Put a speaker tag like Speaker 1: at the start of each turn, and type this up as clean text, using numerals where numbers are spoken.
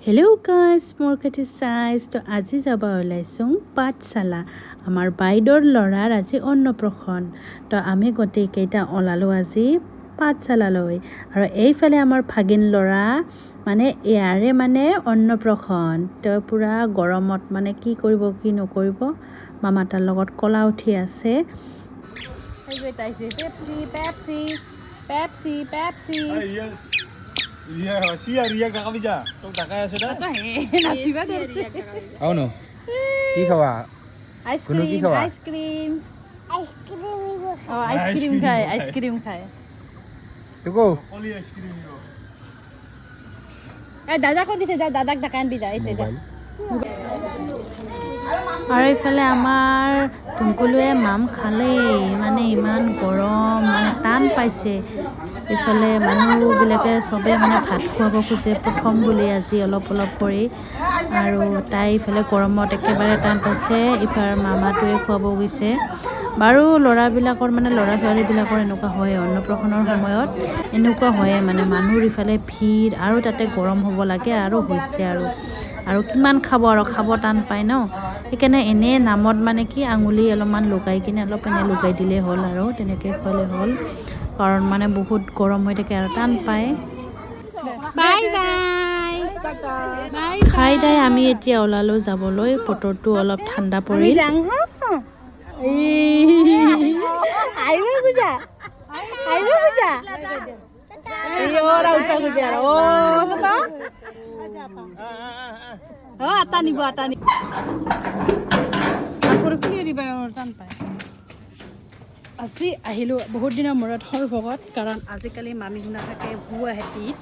Speaker 1: Hello guys मोर कथि size तो আজি যাবা ওলাইছোঁ পাঠশালা আমাৰ বাইদেউৰ ল'ৰাৰ আজি অন্নপ্ৰসন তো আমি গটে কেইটা ওলালো আজি পাঠশালালৈ আৰু এইফালে আমাৰ ভাগিন ল'ৰা মানে ইয়াৰে মানে অন্নপ্ৰসন তো পুৰা গৰমত মানে কি কৰিব কি নকৰিব মামা তাৰ লগত কলা উঠি আছে এই যে তাইছে Pepsi Pepsi Pepsi
Speaker 2: Ria, Ria kakak bija. Tok dakai ase da.
Speaker 1: নাচিবা
Speaker 3: అవును কি খাবা কোনো কি খাবা
Speaker 1: আইসক্রিম আইসক্রিম খায়
Speaker 3: তুকো
Speaker 2: Oli ice cream yo.
Speaker 1: এই দাদাকো দিছে যাও দাদাক ডাকান দি যা এই যা আৰু এইফালে আমাৰ টুংকুলুৱে মাম খালে মানে ইমান গৰম মানে টান পাইছে এইফালে মানুহবিলাকে চবে মানে ভাত খুৱাব খুজে প্ৰথম বুলি আজি অলপ অলপ কৰি আৰু তাই ইফালে গৰমত একেবাৰে টান পাইছে ইফালে মামাটোৱে খুৱাব গৈছে বাৰু ল'ৰাবিলাকৰ মানে ল'ৰা ছোৱালীবিলাকৰ এনেকুৱা হয় অন্নপ্ৰসনৰ সময়ত এনেকুৱা হয় মানে মানুহৰ ইফালে ভিৰ আৰু তাতে গৰম হ'ব লাগে আৰু হৈছে আৰু কিমান খাব আৰু খাব টান পায় ন সেইকাৰণে এনে নামত মানে কি আঙুলি অলপমান লগাই কিনে অলপ এনে লগাই দিলে হ'ল আৰু তেনেকৈ খোৱালে হ'ল কাৰণ মানে বহুত গৰম হৈ থাকে আৰু টান পায় বাই বাই বাই খাই দাই আমি এতিয়া ওলালো যাবলৈ বতৰটো অলপ ঠাণ্ডা পৰিল আইলো বুজা ওরা উঠা গুজা ও কথা ও আটা নিব কাপড় খুলিয়ে দিবা টান পায় আজি আহিলোঁ বহুত দিনৰ মূৰত সৰভগত কাৰণ আজিকালি মামী শুনা থাকে গুৱাহাটীত